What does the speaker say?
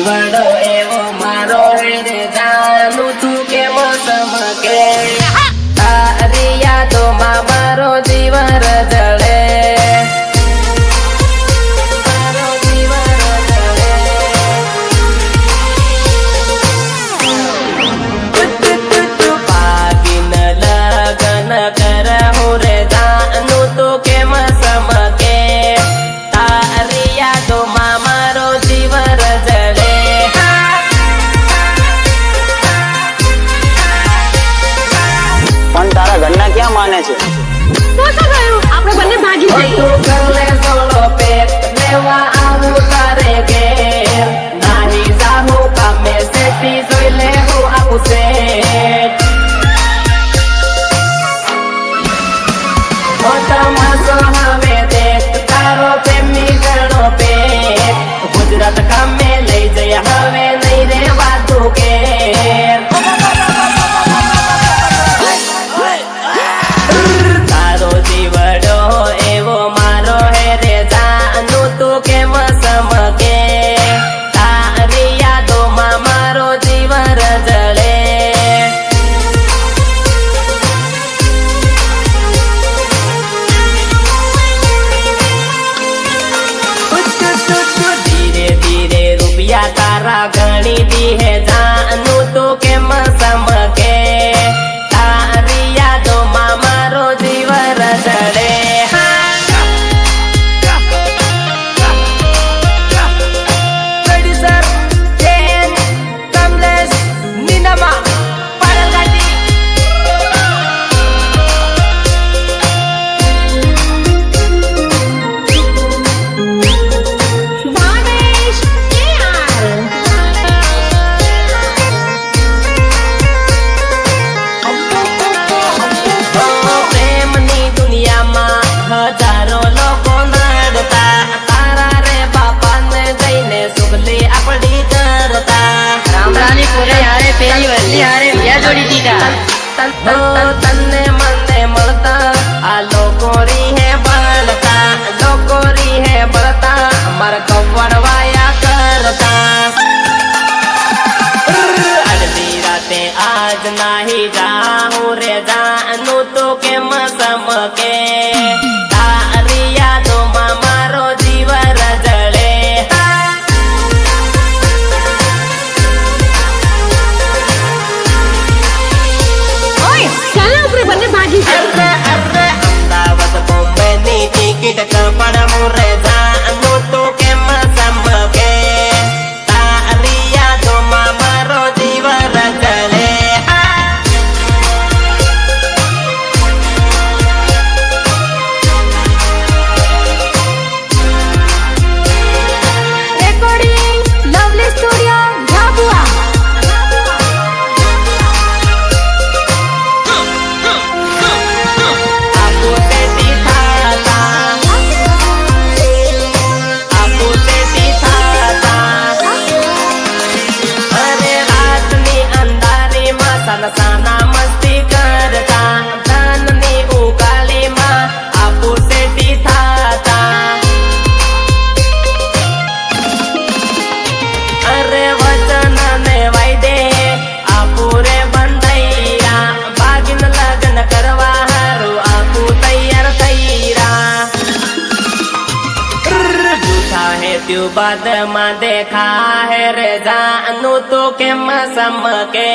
जीवड़ो एवो मारो है रे जानू तू के मौसम के तारी यादो मां मारो जीवन जड़े क्या माने छे तो गयो आपणे बने भागी जई तू कर ले सोलो पेट लेवा आऊ तारे के नाही जाहू कामे सेटी जोई ले हो आपु से ओ तमासो हवे देख तारो प्रेमी गणो पेट गुजरात कामे लई जई हवे नहीं रे वादू के घणी दी है जानू तो के मसम के तारी यादों मां मारो जीवन जड़े प्रोड्यूसर जेन कमलेश नीनमा पारंगाटी हजारों लोगों नड़ता तारा रे बापा ने जईने सुगली अपनी करता रामरानी पूरे यारे तेरी वल्ली यारे या जोड़ी दीदा तन्ने मन्ने मलता आ लोकोरी है बलता लोकोरी है बलता मर कवड़वाया करता अड़ती राते आज नाही जाहू रे जानू तो के मसम के टिकट कपड़ मुरे जानू तो के मसम के तारी यादों मां मारो जीवन जड़े रिकॉर्डिंग लवली स्टूडियो झाबुआ साना मस्ती करता धननी उगाली मां आपू सेठी थाता अरे वचन ने वायदे आपू रे बंधैया बागिन लगन करवा हारू आपू तैयार थईरा झूठा है त्यू बाद में देखा है रे जानू तो के मसम के